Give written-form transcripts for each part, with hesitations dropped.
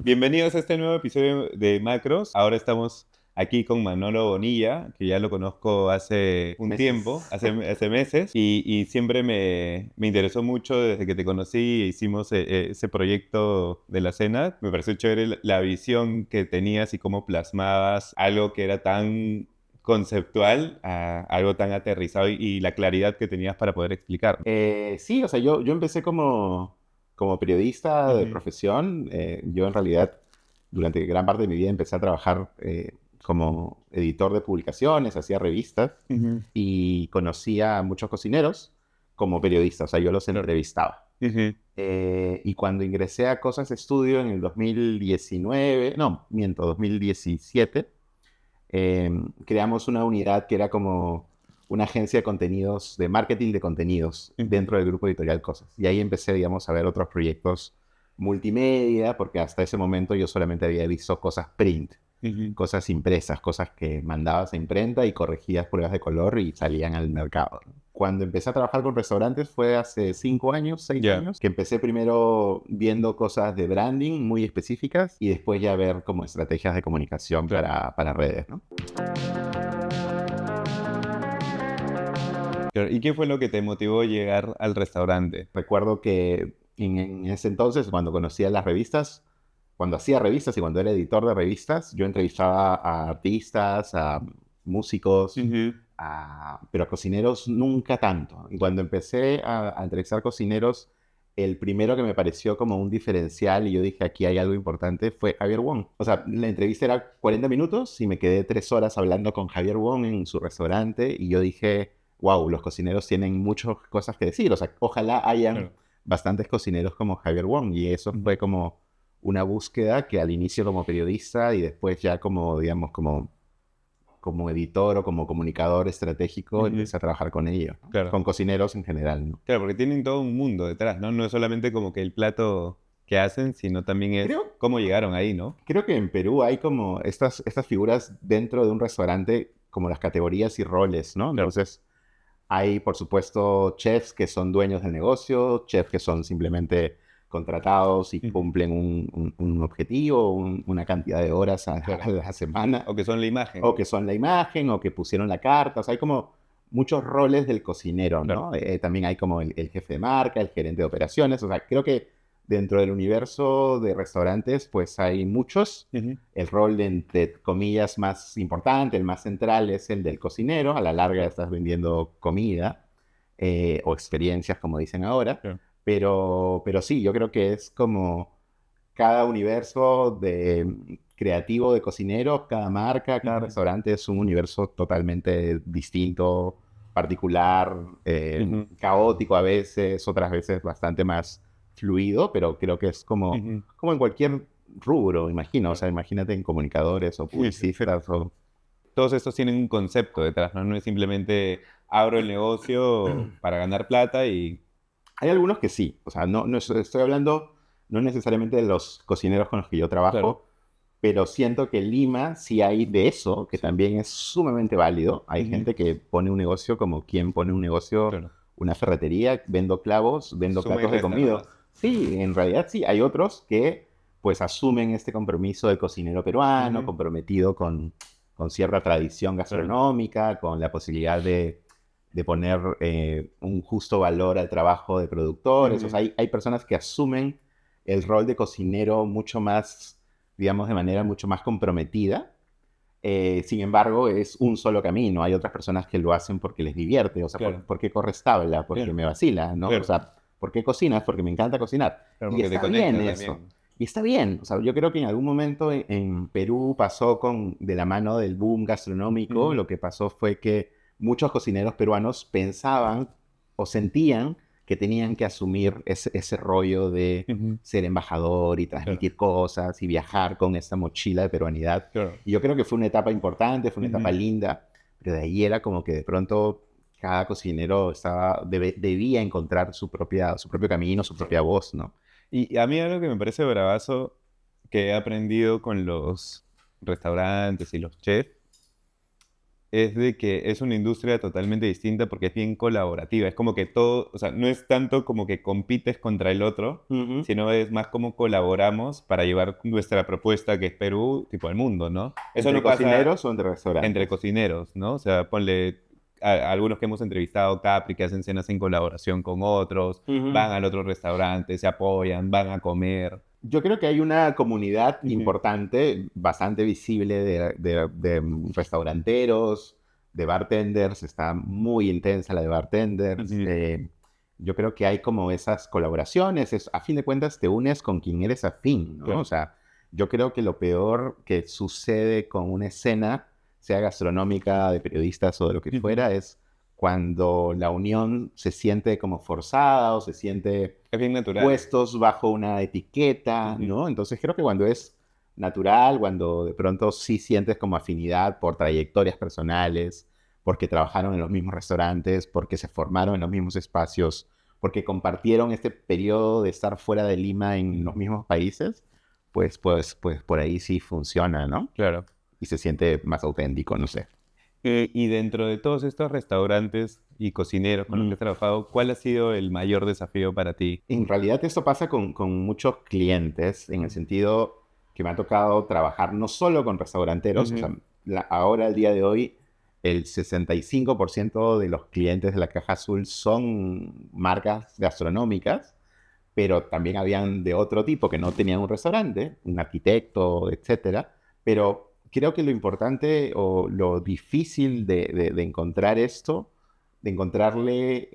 Bienvenidos a este nuevo episodio de Macros. Ahora estamos aquí con Manolo Bonilla, que ya lo conozco hace un tiempo, Meses. hace meses, y siempre me interesó mucho desde que te conocí e hicimos ese proyecto de la cena. Me pareció chévere la visión que tenías y cómo plasmabas algo que era tan conceptual a algo tan aterrizado y la claridad que tenías para poder explicar. Sí, o sea, yo empecé como periodista de Ujú, profesión. Yo en realidad, durante gran parte de mi vida empecé a trabajar como editor de publicaciones, hacía revistas ujú, y conocía a muchos cocineros como periodista, o sea, yo los claro. entrevistaba. Ujú, Y cuando ingresé a Cosas Estudio en el 2019, no, miento, 2017, creamos una unidad que era como una agencia de contenidos, de marketing de contenidos ujú, dentro del grupo editorial Cosas. Y ahí empecé, digamos, a ver otros proyectos multimedia, porque hasta ese momento yo solamente había visto cosas print, ujú. cosas impresas, cosas que mandabas a imprenta y corregías pruebas de color y salían al mercado. Cuando empecé a trabajar con restaurantes fue hace 5 años, seis Ya. años, que empecé primero viendo cosas de branding muy específicas y después ya ver como estrategias de comunicación Claro. para redes, ¿no? Claro, ¿y qué fue lo que te motivó a llegar al restaurante? Recuerdo que en ese entonces, cuando conocía las revistas, cuando hacía revistas y cuando era editor de revistas, yo entrevistaba a artistas, a músicos, Ujú, pero a cocineros nunca tanto. Y cuando empecé a entrevistar cocineros, el primero que me pareció como un diferencial y yo dije, aquí hay algo importante, fue Javier Wong. O sea, la entrevista era 40 minutos y me quedé 3 horas hablando con Javier Wong en su restaurante y yo dije, wow, los cocineros tienen muchas cosas que decir. O sea, ojalá hayan claro. bastantes cocineros como Javier Wong. Y eso Ujú, fue como una búsqueda que al inicio como periodista y después ya como, digamos, como editor o como comunicador estratégico ujú, empecé a trabajar con ellos, ¿no? claro. Con cocineros en general, ¿no? Claro, porque tienen todo un mundo detrás, ¿no? No es solamente como que el plato que hacen, sino también es Creo, cómo llegaron ahí, ¿no? creo que en Perú hay como estas figuras dentro de un restaurante, como las categorías y roles, ¿no? Claro. Entonces, hay, por supuesto, chefs que son dueños del negocio, chefs que son simplemente contratados y Ujú, cumplen un objetivo, una cantidad de horas a, claro. a la semana, O que son la imagen. o que son la imagen, o que pusieron la carta. O sea, hay como muchos roles del cocinero, Claro. ¿no? También hay como el jefe de marca, el gerente de operaciones. O sea, creo que dentro del universo de restaurantes, pues hay muchos. Ujú, El rol de, entre comillas, más importante, el más central, es el del cocinero. A la larga claro, estás vendiendo comida o experiencias, como dicen ahora. claro. Pero sí, yo creo que es como cada universo de creativo de cocineros, cada marca, cada Ujú, restaurante es un universo totalmente distinto, particular, ujú, caótico a veces, otras veces bastante más fluido, pero creo que es ujú, como en cualquier rubro, imagino. O claro. sea, imagínate en comunicadores o Pero publicistas o... todos estos tienen un concepto detrás, ¿no? No es simplemente abro el negocio para ganar plata y... Hay algunos que sí, o sea, no estoy hablando no necesariamente de los cocineros con los que yo Claro. trabajo, pero siento que en Lima sí hay de eso, que Sí. también es sumamente válido. Hay Ujú, gente que pone un negocio como quien pone un negocio, claro. una ferretería, vendo clavos, vendo Suma y platos de resta comida. nomás. Sí, en realidad sí. Hay otros que pues asumen este compromiso del cocinero peruano, Ujú, comprometido con cierta tradición claro. gastronómica, con la posibilidad de poner un justo valor al trabajo de productores. O Ujú, sea, hay personas que asumen el rol de cocinero mucho más, digamos, de manera mucho más comprometida. Sin embargo, es un solo camino. Hay otras personas que lo hacen porque les divierte. O sea, claro. ¿por qué corres tabla? Porque Claro. me vacila, ¿no? O Claro. sea, ¿por qué cocinas? Porque me encanta cocinar. Claro, Y porque te está bien conecta eso. también. Y está bien. O sea, yo creo que en algún momento en Perú pasó de la mano del boom gastronómico. Ujú, Lo que pasó fue que muchos cocineros peruanos pensaban o sentían que tenían que asumir ese rollo de ujú, ser embajador y claro. transmitir cosas y viajar con esta mochila de peruanidad. Claro. Y yo creo que fue una etapa importante, fue una etapa Ujú. linda, pero de ahí era como que de pronto cada cocinero debía encontrar su propio camino, su propia voz, ¿no? Y a mí algo que me parece bravazo que he aprendido con los restaurantes y los chefs es de que es una industria totalmente distinta porque es bien colaborativa. Es como que todo, o sea, no es tanto como que compites contra el otro, Ujú. sino es más como colaboramos para llevar nuestra propuesta, que es Perú, tipo al mundo, ¿no? Eso ¿Entre no pasa cocineros o entre entre restaurantes? cocineros, ¿no? O sea, ponle a algunos que hemos entrevistado, Capri, que hacen cenas en colaboración con otros, Ujú. van al otro restaurante, se apoyan, van a comer. Yo creo que hay una comunidad Ujú, importante, bastante visible de restauranteros, de bartenders, está muy intensa la de bartenders. ujú, Yo creo que hay como esas colaboraciones, a fin de cuentas te unes con quien eres afín, ¿no? O claro. sea, yo creo que lo peor que sucede con una escena, sea gastronómica, de periodistas o de lo que Ujú. fuera, es cuando la unión se siente como forzada o se siente Es bien natural. puestos bajo una etiqueta, Ujú, ¿no? Entonces creo que cuando es natural, cuando de pronto sí sientes como afinidad por trayectorias personales, porque trabajaron en los mismos restaurantes, porque se formaron en los mismos espacios, porque compartieron este periodo de estar fuera de Lima en los ujú. mismos países, pues por ahí sí funciona, ¿no? Claro. Y se siente más auténtico, no sé. Y dentro de todos estos restaurantes y cocineros con los que has trabajado, ¿cuál ha sido el mayor desafío para ti? En realidad esto pasa con muchos clientes, en el sentido que me ha tocado trabajar no solo con restauranteros, o Ujú, sea, ahora, al día de hoy, el 65% de los clientes de la Caja Azul son marcas gastronómicas, pero también habían de otro tipo que no tenían un restaurante, un arquitecto, etcétera. Pero creo que lo importante o lo difícil de encontrar esto, de encontrarle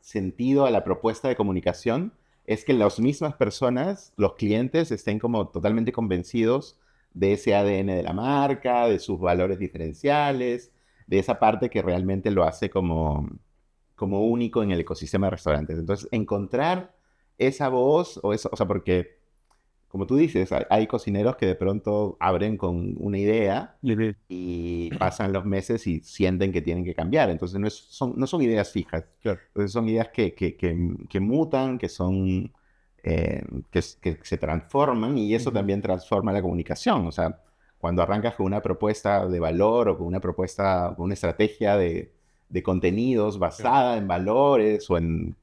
sentido a la propuesta de comunicación, es que las mismas personas, los clientes, estén como totalmente convencidos de ese ADN de la marca, de sus valores diferenciales, de esa parte que realmente lo hace como único en el ecosistema de restaurantes. Entonces, encontrar esa voz o sea, porque, como tú dices, hay cocineros que de pronto abren con una idea ujú. y pasan los meses y sienten que tienen que cambiar. Entonces, no son ideas fijas. Claro. Entonces, son ideas que mutan, que son... que se transforman y eso Ujú, también transforma la comunicación. O sea, cuando arrancas con una propuesta de valor o con una propuesta, con una estrategia de contenidos claro. basada en valores o en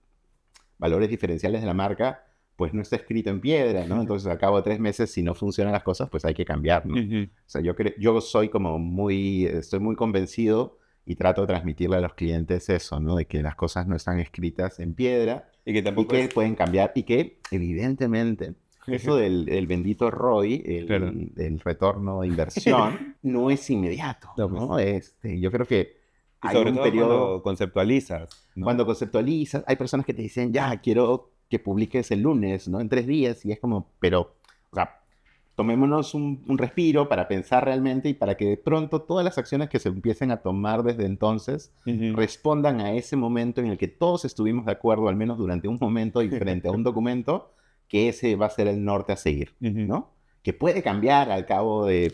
valores diferenciales de la marca, pues no está escrito en piedra, ¿no? Entonces, al cabo de 3 meses, si no funcionan las cosas, pues hay que cambiar, ¿no? Ujú. O sea, yo soy como estoy muy convencido y trato de transmitirle a los clientes eso, ¿no? De que las cosas no están escritas en piedra Y que y tampoco que es... pueden cambiar y que, evidentemente, eso del bendito ROI, Claro. el retorno de inversión, no es inmediato, No, pues. ¿no? Yo creo que Y hay sobre un todo cuando periodo conceptualizas, ¿no? cuando conceptualizas, hay personas que te dicen, ya, quiero que publiques el lunes, ¿no? En 3 días, y es como, pero, o sea, tomémonos un respiro para pensar realmente y para que de pronto todas las acciones que se empiecen a tomar desde entonces Ujú. respondan a ese momento en el que todos estuvimos de acuerdo, al menos durante un momento y frente a un documento, que ese va a ser el norte a seguir, Ujú. ¿no? Que puede cambiar al cabo de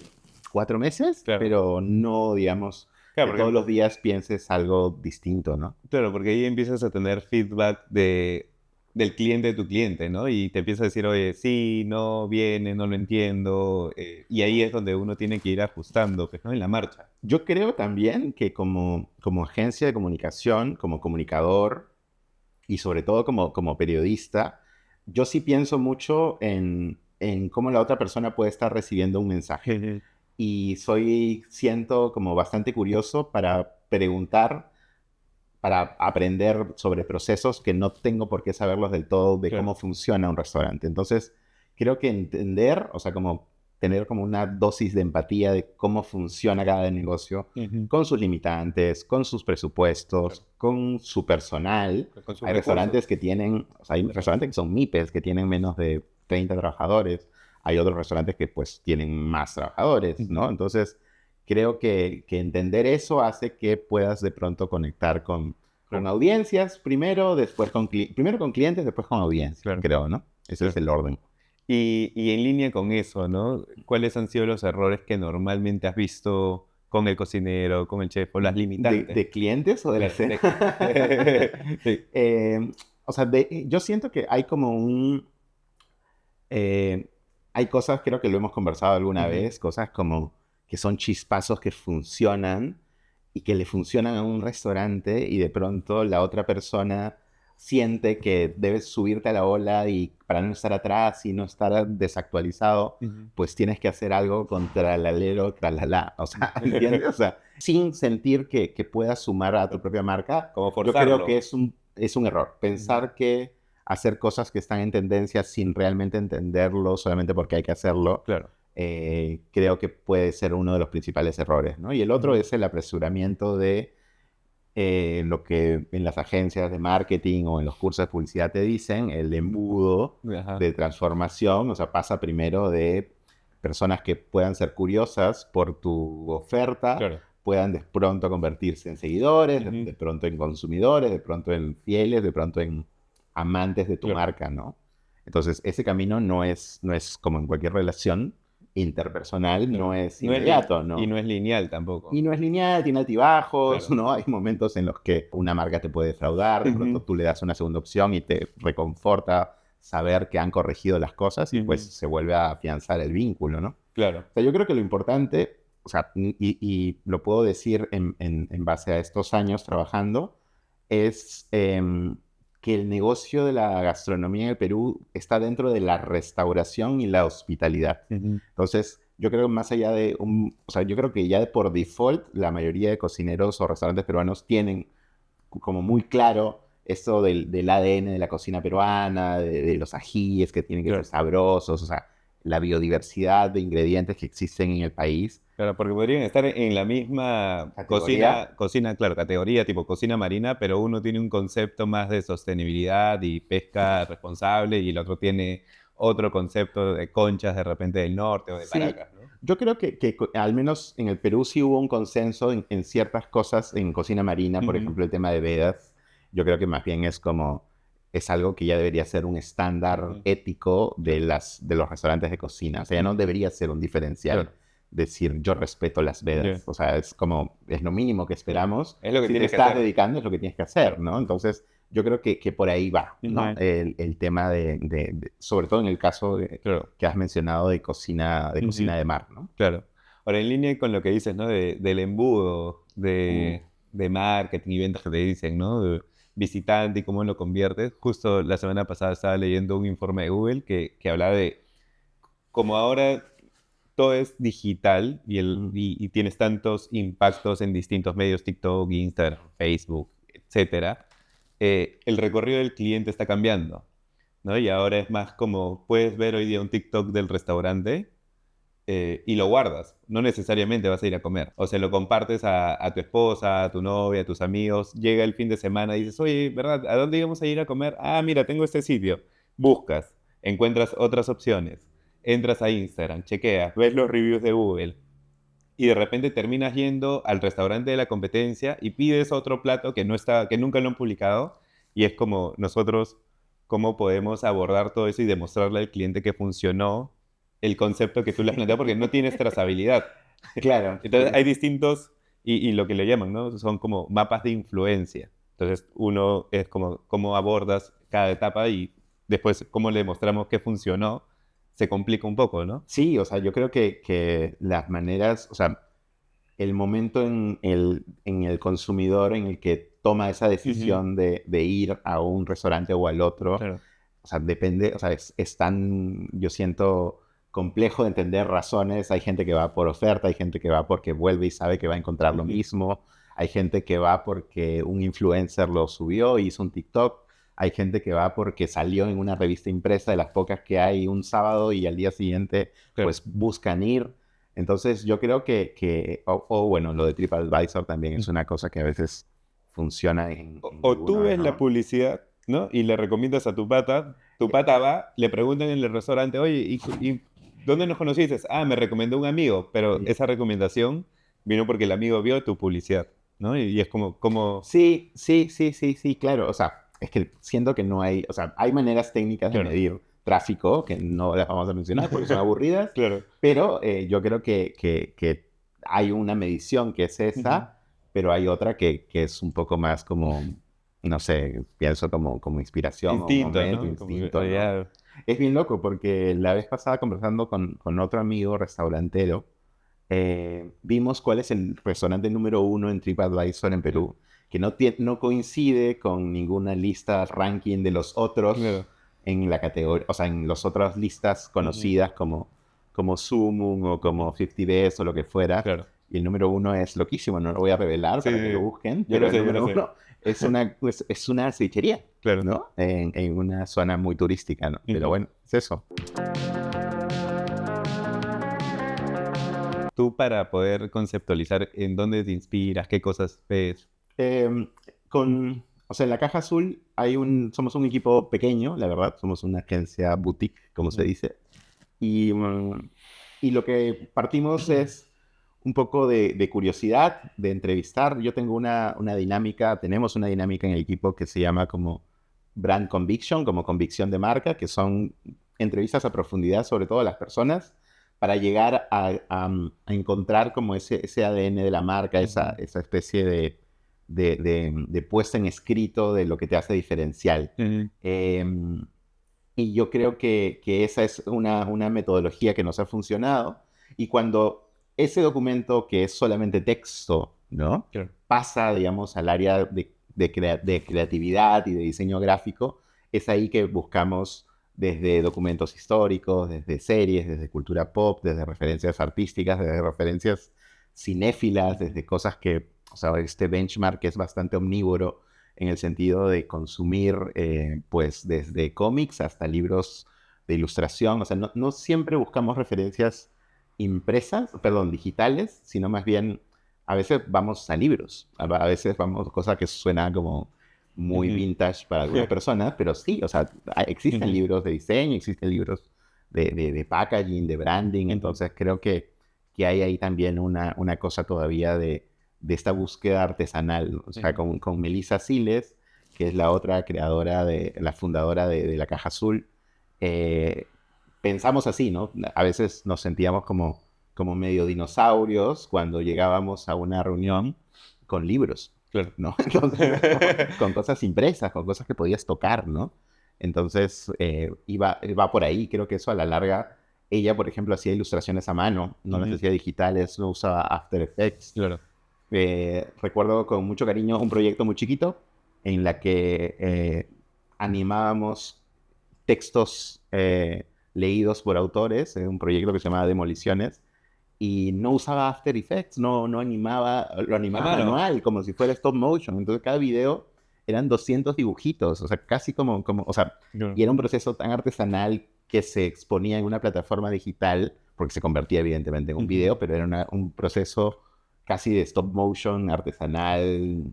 4 meses, Claro. pero no, digamos, Claro, que porque, todos los días pienses algo distinto, ¿no? claro, porque ahí empiezas a tener feedback del cliente de tu cliente, ¿no? Y te empieza a decir, oye, sí, no, viene, no lo entiendo. Y ahí es donde uno tiene que ir ajustando, pues, ¿no? En la marcha. Yo creo también que como agencia de comunicación, como comunicador y sobre todo como periodista, yo sí pienso mucho en cómo la otra persona puede estar recibiendo un mensaje. Ujú. Y siento como bastante curioso para preguntar, para aprender sobre procesos que no tengo por qué saberlos del todo de Claro. cómo funciona un restaurante. Entonces, creo que entender, o sea, como tener como una dosis de empatía de cómo funciona cada negocio, Ujú. con sus limitantes, con sus Claro. presupuestos, con su personal. Con sus Hay restaurantes recursos. que tienen, o sea, hay restaurantes que son MIPES, que tienen menos de 30 trabajadores. Hay otros restaurantes que pues tienen más trabajadores, Ujú. ¿no? Entonces, creo que entender eso hace que puedas de pronto conectar con Claro, audiencias primero, después primero con clientes, después con audiencias, claro, creo, ¿no? Ese es claro. el orden. Y en línea con eso, ¿no? ¿Cuáles han sido los errores que normalmente has visto con el cocinero, con el chef, o las limitantes? ¿De clientes o de la Claro, escena? sí. Eh, o sea, yo siento que hay como eh, hay cosas, creo que lo hemos conversado alguna Ujú, vez, cosas como que son chispazos que funcionan y que le funcionan a un restaurante y de pronto la otra persona siente que debes subirte a la ola y para no estar atrás y no estar desactualizado, Ujú. pues tienes que hacer algo contra el alero, tralala. O sea, ¿entiendes? O sea, sin sentir que puedas sumar a tu propia marca, Como yo creo forzarlo. que es un error. Ujú. Pensar que hacer cosas que están en tendencia sin realmente entenderlo solamente porque hay que hacerlo, Claro. creo que puede ser uno de los principales errores, ¿no? Y el otro Ujú. es el apresuramiento de lo que en las agencias de marketing o en los cursos de publicidad te dicen, el embudo Ajá. de transformación, o sea, pasa primero de personas que puedan ser curiosas por tu oferta, Claro. puedan de pronto convertirse en seguidores, Ujú. de pronto en consumidores, de pronto en fieles, de pronto en amantes de tu Claro. marca, ¿no? Entonces, ese camino no es como en cualquier relación interpersonal, no Claro. es No es inmediato, y ¿no? no es lineal Y tampoco. no es lineal, tiene altibajos, Claro. ¿no? Hay momentos en los que una marca te puede defraudar, de pronto Ujú. tú le das una segunda opción y te reconforta saber que han corregido las cosas y pues Ujú. se vuelve a afianzar el vínculo, ¿no? Claro. O sea, yo creo que lo importante, o sea, y lo puedo decir en base a estos años trabajando, es que el negocio de la gastronomía en el Perú está dentro de la restauración y la hospitalidad. Ujú. Entonces, yo creo que más allá de o sea, yo creo que ya por default la mayoría de cocineros o restaurantes peruanos tienen como muy claro esto del ADN de la cocina peruana, de los ajíes que tienen que ser Claro. sabrosos, o sea, la biodiversidad de ingredientes que existen en el país. Claro, porque podrían estar en la misma Categoría. cocina, claro, categoría tipo cocina marina, pero uno tiene un concepto más de sostenibilidad y pesca responsable y el otro tiene otro concepto de conchas de repente del norte o de Sí, Paracas, ¿no? yo creo que al menos en el Perú sí hubo un consenso en ciertas cosas en cocina marina, por Ujú. ejemplo, el tema de vedas. Yo creo que más bien es algo que ya debería ser un estándar Ujú. ético Claro. de los restaurantes de cocina. O sea, ya no Ujú. debería ser un diferencial Claro. decir yo respeto las Ya. vedas. O sea, es lo mínimo que Claro. esperamos. Es lo que Si te tienes que estás hacer. dedicando es lo que tienes que hacer, Claro. ¿no? Entonces, yo creo que por ahí va, ¿no? Ujú. El tema sobre todo en el caso Claro. que has mencionado de Ujú. cocina de mar, ¿no? Claro. Ahora, en línea con lo que dices, ¿no? Del embudo, Mm. de marketing y ventas que te dicen, ¿no? De visitante y cómo lo conviertes. Justo la semana pasada estaba leyendo un informe de Google que hablaba de cómo ahora todo es digital Mm. y tienes tantos impactos en distintos medios, TikTok, Instagram, Facebook, etcétera, el recorrido del cliente está cambiando, ¿no? Y ahora es más como puedes ver hoy día un TikTok del restaurante y lo guardas. No necesariamente vas a ir a comer. O se lo compartes a tu esposa, a tu novia, a tus amigos. Llega el fin de semana y dices, oye, ¿verdad? ¿A dónde íbamos a ir a comer? Ah, mira, tengo este sitio. Buscas, encuentras otras opciones. Entras a Instagram, chequeas, ves los reviews de Google y de repente terminas yendo al restaurante de la competencia y pides otro plato que no está, que nunca lo han publicado y es como nosotros cómo podemos abordar todo eso y demostrarle al cliente que funcionó el concepto que tú le has planteado porque no tienes trazabilidad. Claro, Entonces hay distintos y lo que le llaman, ¿no? Son como mapas de influencia. Entonces uno es como cómo abordas cada etapa y después cómo le demostramos que funcionó se complica un poco, ¿no? sí, o sea, yo creo que las maneras, o sea, el momento en el consumidor en el que toma esa Ujú. decisión de ir a un restaurante o al otro, Claro. o sea, depende, o sea, es tan, yo siento, complejo de entender razones. Hay gente que va por oferta, hay gente que va porque vuelve y sabe que va a encontrar lo Ujú. mismo, hay gente que va porque un influencer lo subió y hizo un TikTok, hay gente que va porque salió en una revista impresa de las pocas que hay un sábado y al día siguiente Claro. pues buscan ir. Entonces yo creo o bueno, lo de TripAdvisor también es Mm. una cosa que a veces funciona en O tú algunos, ves la ¿no? publicidad, ¿no? Y le recomiendas a tu pata va, le preguntan en el restaurante, oye, ¿y dónde nos conociste? Ah, me recomendó un amigo, pero Sí. esa recomendación vino porque el amigo vio tu publicidad, ¿no? Y es como, Sí, sí, sí, sí, sí, claro. O sea, es que siento que no hay, o sea, hay maneras técnicas de claro, medir tráfico que no las vamos a mencionar porque son aburridas, claro. pero yo creo que hay una medición que es Ujú. esa, pero hay otra que es un poco más como, no sé, pienso como inspiración o un Instinto, momento, ¿no? Como que, instinto, ¿no? ya, Es bien loco porque la vez pasada conversando con otro amigo restaurantero, vimos cuál es el restaurante número uno en TripAdvisor en Perú, que no coincide con ninguna lista ranking de los otros Claro. en la categoría, o sea, en las otras listas Ujú. conocidas como Sumun o como 50 Best o lo que fuera. Claro. Y el número uno es loquísimo, no lo voy a revelar Sí, para sí, que lo sí. busquen, Yo pero lo el sé, yo lo número sé. uno es una cevichería, Claro. ¿no? En una zona muy turística, ¿no? Pero Ujú. bueno, es eso. Tú para poder conceptualizar en dónde te inspiras, qué cosas ves. Eh, o sea, en la Caja Azul somos un equipo pequeño, la verdad, somos una agencia boutique, como se Ujú. dice, y lo que partimos es un poco de curiosidad, de entrevistar. Yo tengo tenemos una dinámica en el equipo que se llama como Brand Conviction, como convicción de marca, que son entrevistas a profundidad sobre todo a las personas para llegar a encontrar como ese ADN de la marca, Ujú. esa especie de puesta en escrito de lo que te hace diferencial. Ujú. Em, y yo creo que esa es una metodología que nos ha funcionado. Y cuando ese documento, que es solamente texto, ¿no? Claro. Pasa, digamos, al área de creatividad y de diseño gráfico, es ahí que buscamos desde documentos históricos, desde series, desde cultura pop, desde referencias artísticas, desde referencias cinéfilas, Ujú. desde cosas que, o sea, este benchmark es bastante omnívoro en el sentido de consumir, pues, desde cómics hasta libros de ilustración. O sea, no siempre buscamos referencias impresas, perdón, digitales, sino más bien a veces vamos a libros, a veces vamos, cosa que suena como muy Ujú. vintage para algunas personas, pero sí, o sea, existen Ujú. libros de diseño, existen libros de packaging, de branding, Ujú. entonces creo que hay ahí también una cosa todavía de esta búsqueda artesanal, o sea, Ujú. con Melissa Siles, que es la otra creadora, la fundadora de la Caja Azul, eh, pensamos así, ¿no? A veces nos sentíamos como medio dinosaurios cuando llegábamos a una reunión con libros, Claro. ¿no? Entonces, con cosas impresas, con cosas que podías tocar, ¿no? Entonces, va por ahí. Creo que eso a la larga, ella, por ejemplo, hacía ilustraciones a mano, no las Ujú. hacía digitales, no usaba After Effects. Claro. Recuerdo con mucho cariño un proyecto muy chiquito en la que animábamos textos leídos por autores, un proyecto que se llamaba Demoliciones, y no usaba After Effects, no animaba, lo A animaba mano. manual, como si fuera stop motion. Entonces cada video eran 200 dibujitos, o sea, casi o sea, Claro. y era un proceso tan artesanal que se exponía en una plataforma digital, porque se convertía evidentemente en un Ujú. video, pero era un proceso casi de stop motion, artesanal,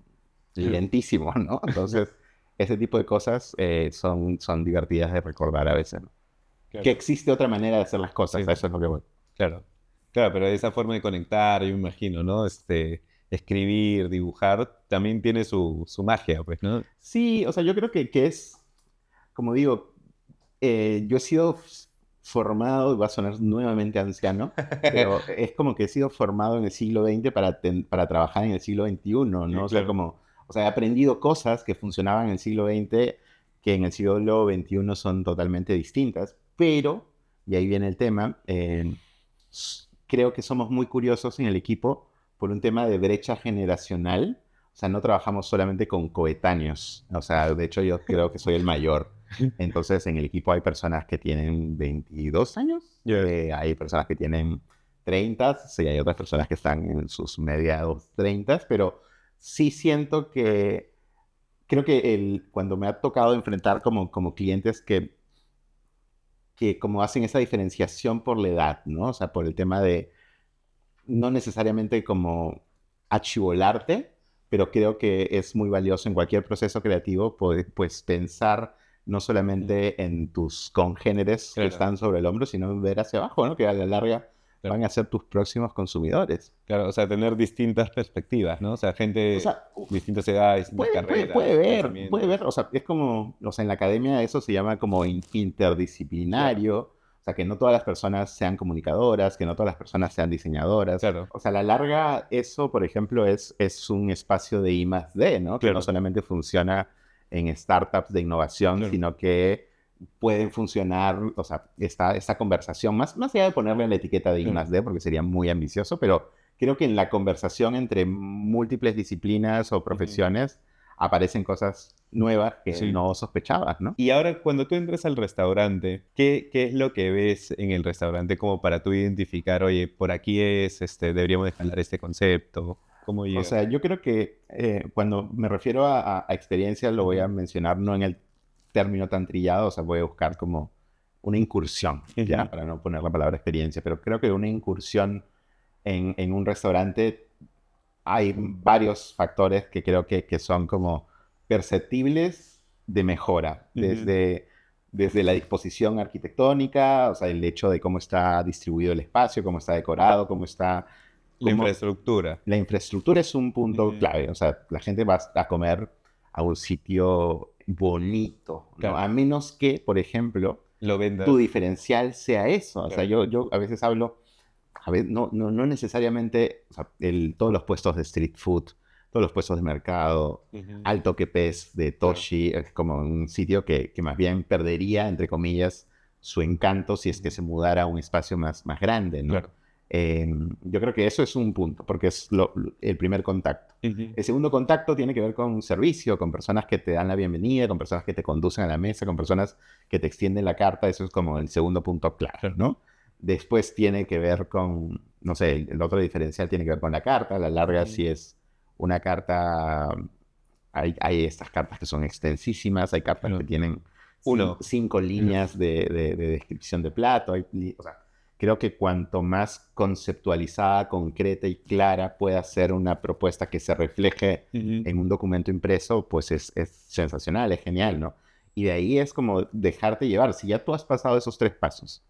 Claro. lentísimo, ¿no? Entonces, ese tipo de cosas son divertidas de recordar a veces, ¿no? Que Claro. existe otra manera de hacer las cosas, Sí, a eso es lo que voy. claro. Claro, pero esa forma de conectar, yo me imagino, ¿no? Escribir, dibujar, también tiene su magia, pues, ¿no? Sí, o sea, yo creo que es, como digo, yo he sido formado, y va a sonar nuevamente anciano, pero es como que he sido formado en el siglo XX para trabajar en el siglo XXI, ¿no? O sea, Claro. o sea, he aprendido cosas que funcionaban en el siglo XX que en el siglo XXI son totalmente distintas, pero, y ahí viene el tema, creo que somos muy curiosos en el equipo por un tema de brecha generacional. O sea, no trabajamos solamente con coetáneos. O sea, de hecho yo creo que soy el mayor. Entonces, en el equipo hay personas que tienen 22 años, Ya. hay personas que tienen 30, sí, hay otras personas que están en sus mediados 30, pero sí siento creo que cuando me ha tocado enfrentar como clientes que como hacen esa diferenciación por la edad, ¿no? O sea, por el tema de no necesariamente como achivolarte, pero creo que es muy valioso en cualquier proceso creativo poder, pues, pensar no Ujú. solamente en tus congéneres que Claro, están sobre el hombro, sino ver hacia abajo, ¿no? Que a la larga claro. van a ser tus próximos consumidores. Claro, o sea, tener distintas perspectivas, ¿no? O sea, O gente, sea, distintas edades, distintas puede carreras, puede pensamientos. ver, o sea, es como, o sea, en la academia eso se llama como Claro, interdisciplinario, o sea, que no todas las personas sean comunicadoras, que no todas las personas sean diseñadoras. claro, O sea, a la larga, eso, por ejemplo, es un espacio de I+D, ¿no? Que no claro, solamente funciona en startups de innovación, claro. sino que pueden funcionar, o sea, esta conversación, más allá de ponerle la etiqueta de I+D, porque sería muy ambicioso, pero creo que en la conversación entre múltiples disciplinas o profesiones aparecen cosas nuevas que Sí. no sospechabas, ¿no? Y ahora, cuando tú entras al restaurante, ¿qué es lo que ves en el restaurante como para tú identificar, oye, por aquí deberíamos de jalar este concepto? ¿Cómo O llega? sea, yo creo que cuando me refiero a experiencia, lo voy a mencionar no en el término tan trillado, o sea, voy a buscar como una incursión, ¿ya? Ujú. Para no poner la palabra experiencia, pero creo que una incursión en un restaurante hay varios factores que creo que son como perceptibles de mejora, Ujú. desde la disposición arquitectónica, o sea, el hecho de cómo está distribuido el espacio, cómo está decorado, La cómo, infraestructura. la infraestructura es un punto Ujú. clave. O sea, la gente va a comer a un sitio bonito, ¿no? Claro, A menos que, por ejemplo, lo tu vendas. diferencial sea eso. O sea, Claro. yo a veces hablo, a ver, no necesariamente, o sea, todos los puestos de street food, todos los puestos de mercado, Ujú. Alto que Pez de Claro. Toshi, es como un sitio que más bien perdería, entre comillas, su encanto si es que Ujú. se mudara a un espacio más grande, ¿no? Claro. Yo creo que eso es un punto, porque es el primer contacto. Ujú. El segundo contacto tiene que ver con un servicio, con personas que te dan la bienvenida, con personas que te conducen a la mesa, con personas que te extienden la carta. Eso es como el segundo punto clave, Claro. ¿no? Después tiene que ver con, no sé, el otro diferencial tiene que ver con la carta. A la larga, Ujú. si es una carta, hay estas cartas que son extensísimas, hay cartas que Claro. tienen Uno. cinco líneas de descripción de plato. O sea, creo que cuanto más conceptualizada, concreta y clara pueda ser una propuesta que se refleje Ujú. en un documento impreso, pues es sensacional, es genial, ¿no? Y de ahí es como dejarte llevar. Si ya tú has pasado esos tres pasos,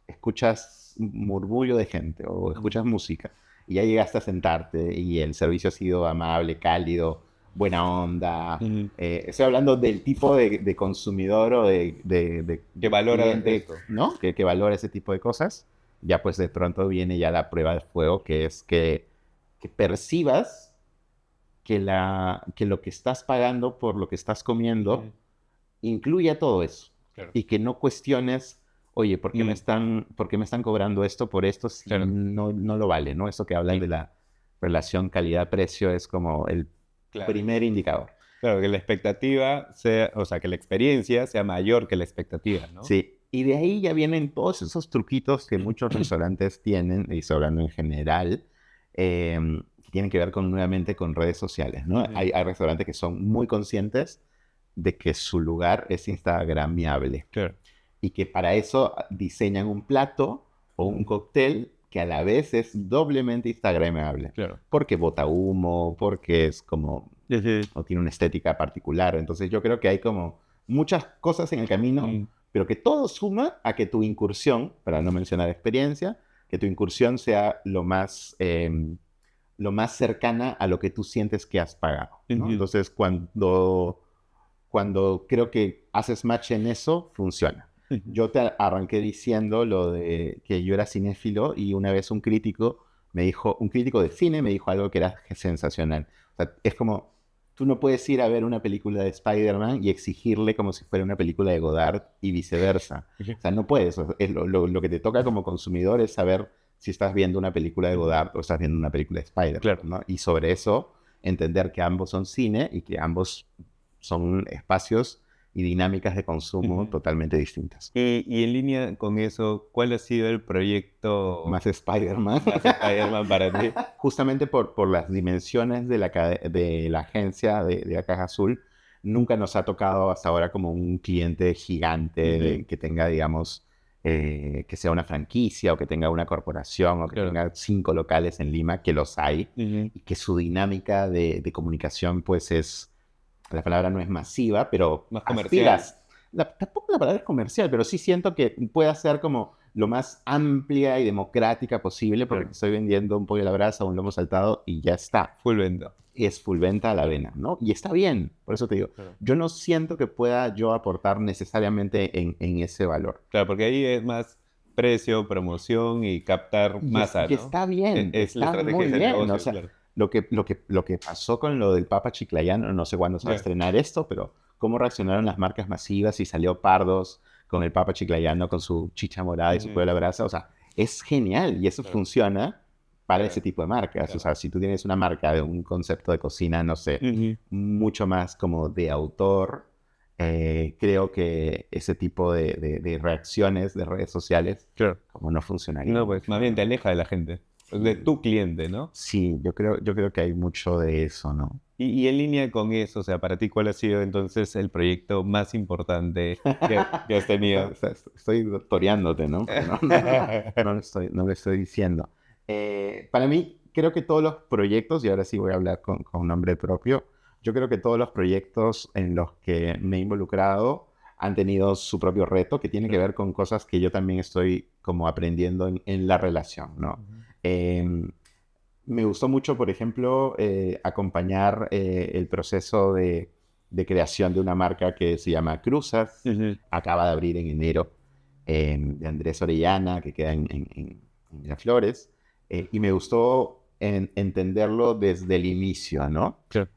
escuchas un murmullo de gente o escuchas música y ya llegaste a sentarte y el servicio ha sido amable, cálido, buena onda. Ujú. Estoy hablando del tipo de consumidor o Que de valora cliente, esto. ¿no? Que valora ese tipo de cosas. Ya pues de pronto viene ya la prueba de fuego, que es que percibas que lo que estás pagando por lo que estás Ujú. comiendo incluya todo eso Claro. y que no cuestiones, oye, Mm. ¿por qué me están cobrando esto por esto si Claro. no lo vale, ¿no? Eso que hablan Claro. de la relación calidad-precio es como el Claro. primer indicador. Claro, que la expectativa sea, o sea, que la experiencia sea mayor que la expectativa, ¿no? Sí, y de ahí ya vienen todos esos truquitos que muchos restaurantes tienen, y estoy hablando en general, que tienen que ver nuevamente con redes sociales, ¿no? Ujú. Hay restaurantes que son muy conscientes de que su lugar es instagramiable Claro. y que para eso diseñan un plato o un Ujú. cóctel que a la vez es doblemente instagramable. Claro. Porque bota humo, porque es como, Ujú. o tiene una estética particular. Entonces yo creo que hay como muchas cosas en el camino, Mm. pero que todo suma a que tu incursión, para no mencionar experiencia, que tu incursión sea lo más cercana a lo que tú sientes que has pagado, ¿no? Ujú. Entonces cuando creo que haces match en eso, funciona. Ujú. Yo te arranqué diciendo lo de que yo era cinéfilo y una vez un crítico me dijo, un crítico de cine me dijo algo que era sensacional. O sea, es como, tú no puedes ir a ver una película de Spider-Man y exigirle como si fuera una película de Godard y viceversa. Ujú. O sea, no puedes. O sea, lo que te toca como consumidor es saber si estás viendo una película de Ujú. Godard o estás viendo una película de Spider-Man, Claro. ¿no? Y sobre eso, entender que ambos son cine y que ambos son espacios y dinámicas de consumo Ujú. totalmente distintas. Y en línea con eso, ¿cuál ha sido el proyecto Más Spider-Man, más Spider-Man para ti? justamente por las dimensiones de la agencia de la Caja Azul, nunca nos ha tocado hasta ahora como un cliente gigante Ujú. que tenga, digamos, que sea una franquicia o que tenga una corporación o que Claro. tenga 5 locales en Lima, que los hay, Ujú. y que su dinámica de comunicación pues es, la palabra no es masiva, pero Más comercial. aspiras. Tampoco la palabra es comercial, pero sí siento que pueda ser como lo más amplia y democrática posible, porque Claro. te estoy vendiendo un pollo a la brasa o un lomo saltado y ya está. Full venta. Es full venta a la avena, ¿no? Y está bien, por eso te digo, Claro. yo no siento que pueda yo aportar necesariamente en ese valor. Claro, porque ahí es más precio, promoción y captar masa, Y ¿no? está bien, Es la está estrategia muy de ese bien. O negocio, sea, claro. lo que pasó con lo del Papa Chiclayano, no sé cuándo se va a Ya. estrenar esto, pero cómo reaccionaron las marcas masivas y salió Pardos con el Papa Chiclayano, con su chicha morada y su pollo a la brasa. O sea, es genial y eso funciona para ese tipo de marcas. O sea, si tú tienes una marca de un concepto de cocina, no sé, mucho más como de autor, creo que ese tipo de reacciones de redes sociales como no funcionaría. No, pues más bien te aleja de la gente, de tu cliente, ¿no? Sí, yo creo que hay mucho de eso, ¿no? Y en línea con eso, o sea, para ti, ¿cuál ha sido entonces el proyecto más importante que has tenido? O sea, estoy toreándote, ¿no? Pero no lo estoy diciendo. Para mí, creo que todos los proyectos, y ahora sí voy a hablar con nombre propio, yo creo que todos los proyectos en los que me he involucrado han tenido su propio reto, que tiene que ver con cosas que yo también estoy como aprendiendo en la relación, ¿no? Me gustó mucho, por ejemplo, acompañar el proceso de creación de una marca que se llama Cruzas. Acaba de abrir en enero, de Andrés Orellana, que queda en Miraflores. Y me gustó entenderlo desde el inicio, ¿no? Claro.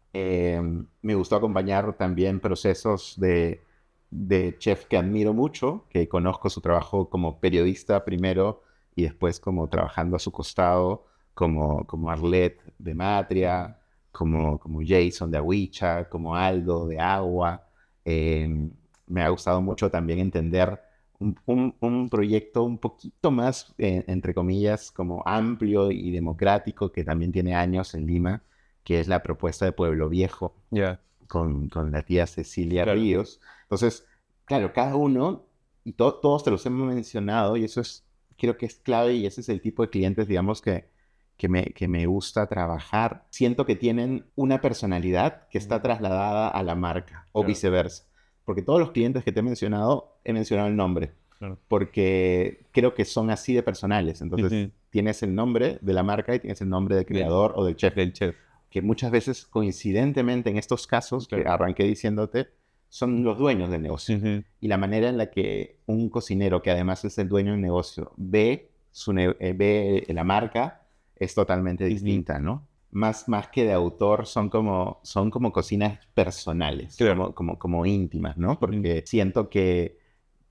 Me gustó acompañar también procesos de chef que admiro mucho, que conozco su trabajo como periodista primero y después como trabajando a su costado, como Arlet de Matria, como Jason de Awicha, como Aldo de Agua. Me ha gustado mucho también entender un proyecto un poquito más, entre comillas, como amplio y democrático, que también tiene años en Lima, que es la propuesta de Pueblo Viejo, con la tía Cecilia Ríos. Entonces, claro, cada uno, y todos te los hemos mencionado, y eso creo que es clave, y ese es el tipo de clientes, digamos, que me gusta trabajar. Siento que tienen una personalidad que está trasladada a la marca, o viceversa. Porque todos los clientes que te he mencionado el nombre. Porque creo que son así de personales. Entonces, tienes el nombre de la marca y tienes el nombre del creador o del chef. Que muchas veces, coincidentemente, en estos casos que arranqué diciéndote, son los dueños del negocio. Y la manera en la que un cocinero, que además es el dueño del negocio, ve la marca, es totalmente distinta, ¿no? Más que de autor, son como cocinas personales, como íntimas, ¿no? Porque siento que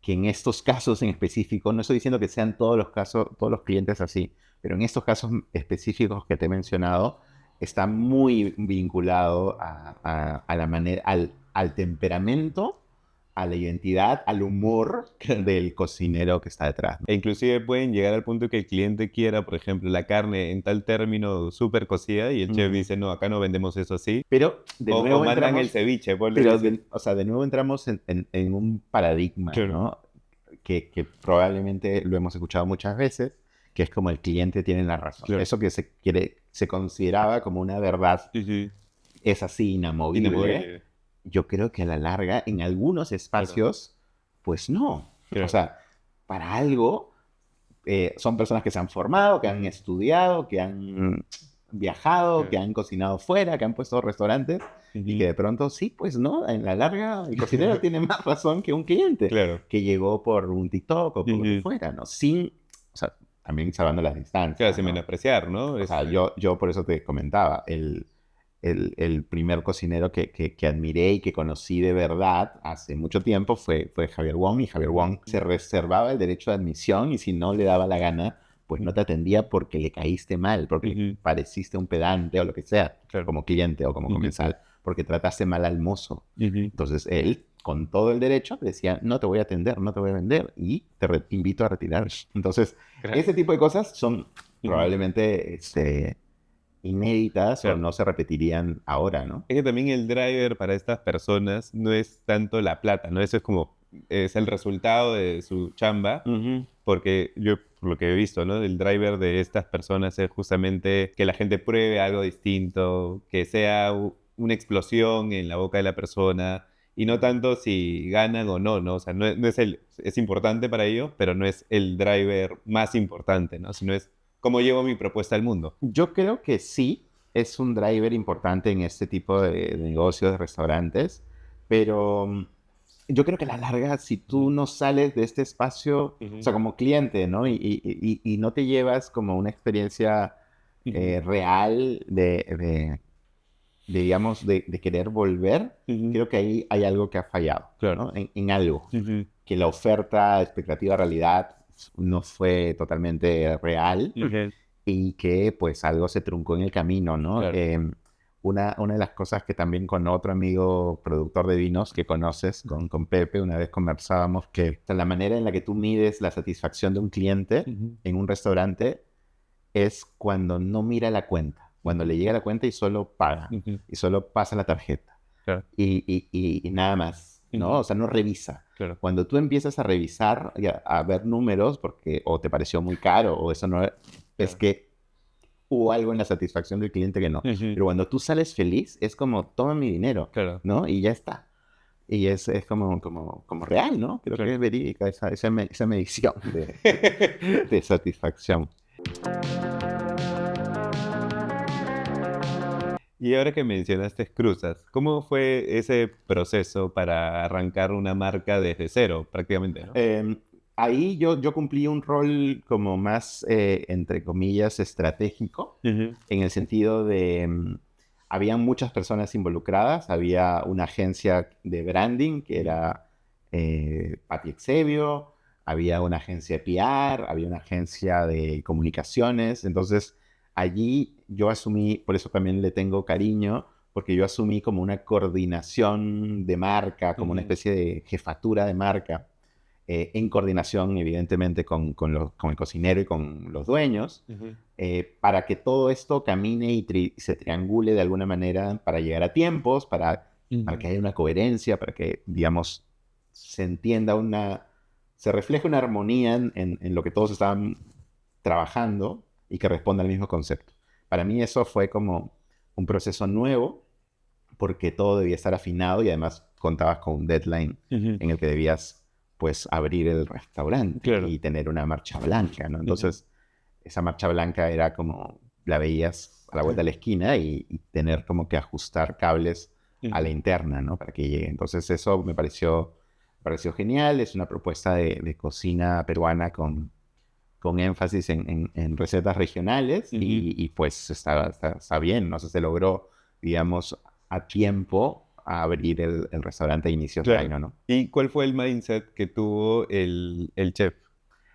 en estos casos en específico, no estoy diciendo que sean todos los casos, todos los clientes así, pero en estos casos específicos que te he mencionado, está muy vinculado a la manera, al temperamento, a la identidad, al humor del cocinero que está detrás, ¿no? E inclusive pueden llegar al punto que el cliente quiera, por ejemplo, la carne en tal término súper cocida y el chef dice, no, acá no vendemos eso así. Pero de nuevo mandan entramos, el ceviche. pero de nuevo entramos en un paradigma, ¿no? Que probablemente lo hemos escuchado muchas veces, que es como el cliente tiene la razón. Eso que se consideraba como una verdad es así inamovible. Yo creo que a la larga, en algunos espacios, pues no. O sea, para algo, son personas que se han formado, que han estudiado, que han viajado, que han cocinado fuera, que han puesto restaurantes, y que de pronto, sí, pues no, en la larga, el cocinero tiene más razón que un cliente, que llegó por un TikTok o por lo que fuera, ¿no? O sea, también salvando las distancias. Claro, sin menospreciar, ¿no? O sea, yo por eso te comentaba, el primer cocinero que admiré y que conocí de verdad hace mucho tiempo fue Javier Wong, y Javier Wong se reservaba el derecho de admisión, y si no le daba la gana, pues no te atendía porque le caíste mal, porque le pareciste un pedante o lo que sea, como cliente o como comensal, porque trataste mal al mozo. Entonces él, con todo el derecho, decía, no te voy a atender, no te voy a vender, y te invito a retirar. Entonces, ese tipo de cosas son probablemente inéditas o no se repetirían ahora, ¿no? Es que también el driver para estas personas no es tanto la plata, ¿no? Eso es el resultado de su chamba, porque yo, por lo que he visto, ¿no? El driver de estas personas es justamente que la gente pruebe algo distinto, que sea una explosión en la boca de la persona, y no tanto si ganan o no, ¿no? O sea, no es importante para ellos, pero no es el driver más importante, ¿no? Sino es cómo llevo mi propuesta al mundo. Yo creo que sí es un driver importante en este tipo de negocios, de restaurantes, pero yo creo que a la larga, si tú no sales de este espacio, o sea, como cliente, ¿no? Y no te llevas como una experiencia real digamos, de querer volver, creo que ahí hay algo que ha fallado, ¿no? En algo. que la oferta, expectativa, realidad no fue totalmente real Ujú. y que pues algo se truncó en el camino, ¿no? Claro. Una de las cosas que también con otro amigo productor de vinos que conoces, con Pepe, una vez conversábamos que o sea, la manera en la que tú mides la satisfacción de un cliente Ujú. en un restaurante es cuando no mira la cuenta, cuando le llega la cuenta y solo paga, Ujú. y solo pasa la tarjeta, Claro. y nada más, ¿no? Ujú. O sea, no revisa. Claro. Cuando tú empiezas a revisar y a ver números, porque o te pareció muy caro o eso no es Claro. que hubo algo en la satisfacción del cliente que no. Ujú. Pero cuando tú sales feliz, es como, toma mi dinero, Claro. ¿no? Y ya está. Y es como real, ¿no? Creo que Claro. es verídica esa medición de satisfacción. Y ahora que mencionaste Cruzas, ¿cómo fue ese proceso para arrancar una marca desde cero, prácticamente, no? Eh, Ahí yo cumplí un rol como más, entre comillas, estratégico, Ujú. en el sentido de, había muchas personas involucradas, había una agencia de branding que era Pati Exebio, había una agencia de PR, había una agencia de comunicaciones, entonces allí yo asumí, por eso también le tengo cariño, porque yo asumí como una coordinación de marca, como una Ujú. especie de jefatura de marca en coordinación, evidentemente, con el cocinero y con los dueños, Ujú. para que todo esto camine y se triangule de alguna manera para llegar a tiempos, para Ujú. que haya una coherencia, para que, digamos, se entienda se refleje una armonía en lo que todos estaban trabajando y que responda al mismo concepto. Para mí eso fue como un proceso nuevo porque todo debía estar afinado y además contabas con un deadline Ujú. en el que debías pues abrir el restaurante Claro. y tener una marcha blanca, ¿no? Ujú. Entonces, esa marcha blanca era como la veías a la vuelta de la esquina y tener como que ajustar cables a la Ujú. interna, ¿no? Para que llegue. Entonces, eso me pareció genial. Es una propuesta de cocina peruana con énfasis en recetas regionales Ujú. y, pues está bien, ¿no? O sea, se logró, digamos, a tiempo a abrir el restaurante a inicios de Claro. año, ¿no? ¿Y cuál fue el mindset que tuvo el chef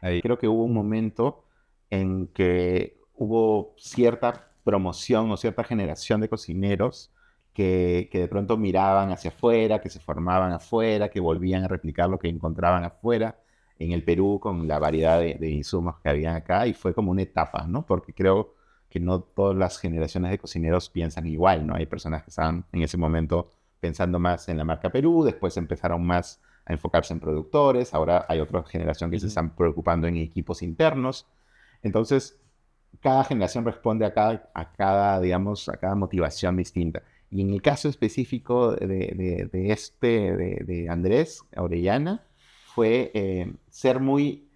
ahí? Creo que hubo un momento en que hubo cierta promoción o cierta generación de cocineros que de pronto miraban hacia afuera, que se formaban afuera, que volvían a replicar lo que encontraban afuera en el Perú con la variedad de insumos que había acá y fue como una etapa, ¿no? Porque creo que no todas las generaciones de cocineros piensan igual, ¿no? Hay personas que estaban en ese momento pensando más en la marca Perú, después empezaron más a enfocarse en productores, ahora hay otra generación que se Ujú. están preocupando en equipos internos. Entonces, cada generación responde digamos, a cada motivación distinta. Y en el caso específico de Andrés Orellana, fue ser muy,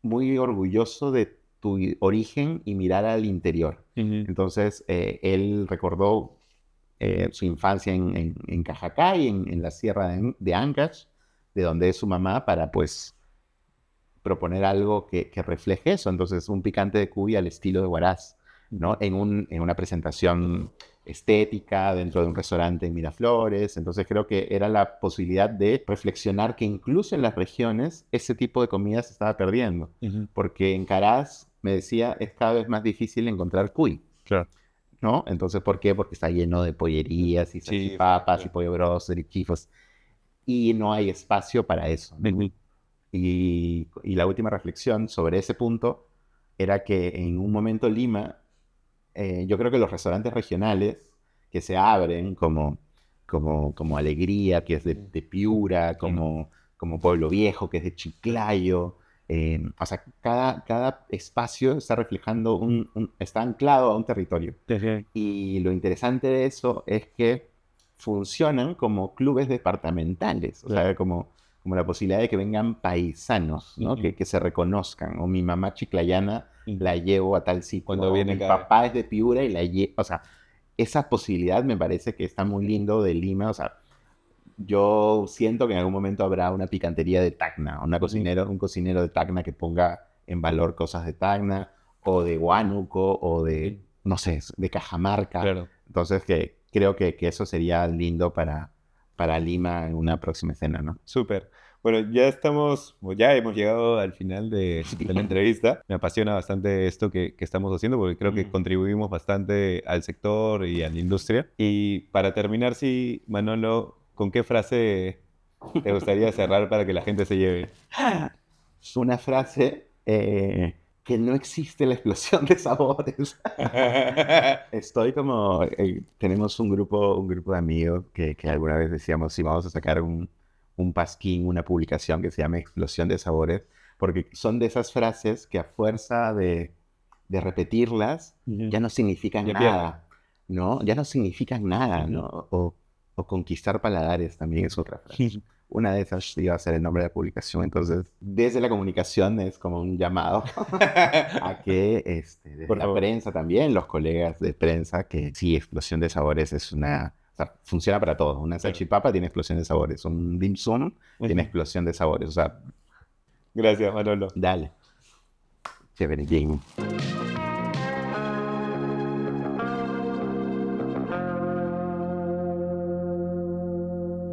muy orgulloso de tu origen y mirar al interior. Ujú. Entonces, él recordó su infancia en Cajacay, en la sierra de Ancash, de donde es su mamá, para pues proponer algo que refleje eso. Entonces, un picante de cuy al estilo de Huaraz, ¿no? Ujú. En una presentación estética dentro de un restaurante en Miraflores. Entonces, creo que era la posibilidad de reflexionar que incluso en las regiones ese tipo de comida se estaba perdiendo. Ujú. Porque en Caraz, me decía, es cada vez más difícil encontrar cuy, Claro. ¿no? Entonces, ¿por qué? Porque está lleno de pollerías y Chifas, salchipapas y claro. pollo broster y chifos. Y no hay espacio para eso, ¿no? Ujú. Y la última reflexión sobre ese punto era que en un momento Lima, yo creo que los restaurantes regionales que se abren como Alegría, que es de Piura, Claro. como Pueblo Viejo, que es de Chiclayo, o sea, cada espacio está reflejando está anclado a un territorio. Ujú. Y lo interesante de eso es que funcionan como clubes departamentales, o Claro. sea, como la posibilidad de que vengan paisanos, ¿no? Ujú. Que se reconozcan. O mi mamá chiclayana Ujú. la llevo a tal sitio, Cuando o viene mi acá. papá es de Piura y la llevo, o sea, esa posibilidad me parece que está muy lindo de Lima, o sea, yo siento que en algún momento habrá una picantería de Tacna, Ujú. un cocinero de Tacna que ponga en valor cosas de Tacna, o de Huánuco, o Ujú. de, no sé, de Cajamarca. Claro. Entonces, creo que eso sería lindo para Lima en una próxima escena, ¿no? Súper. Bueno, ya hemos llegado al final de la entrevista. Me apasiona bastante esto que estamos haciendo porque creo que contribuimos bastante al sector y a la industria. Y para terminar, sí, Manolo, ¿con qué frase te gustaría cerrar para que la gente se lleve? Una frase que no existe la explosión de sabores. Estoy como, tenemos un grupo de amigos que alguna vez decíamos, si vamos a sacar un pasquín, una publicación que se llama Explosión de Sabores, porque son de esas frases que a fuerza de repetirlas ya no significan Ya pierde. nada, ¿no? Ya no significan nada, ¿no? O conquistar paladares también es otra frase. Una de esas iba a ser el nombre de la publicación. Entonces, desde la comunicación es como un llamado a que desde Por la favor. prensa también, los colegas de prensa, que sí, explosión de sabores es una... O sea, funciona para todos. Una Claro. salchipapa tiene explosión de sabores. Un dim sum tiene explosión de sabores. O sea, Gracias, Manolo. dale. Chévere, Jamie.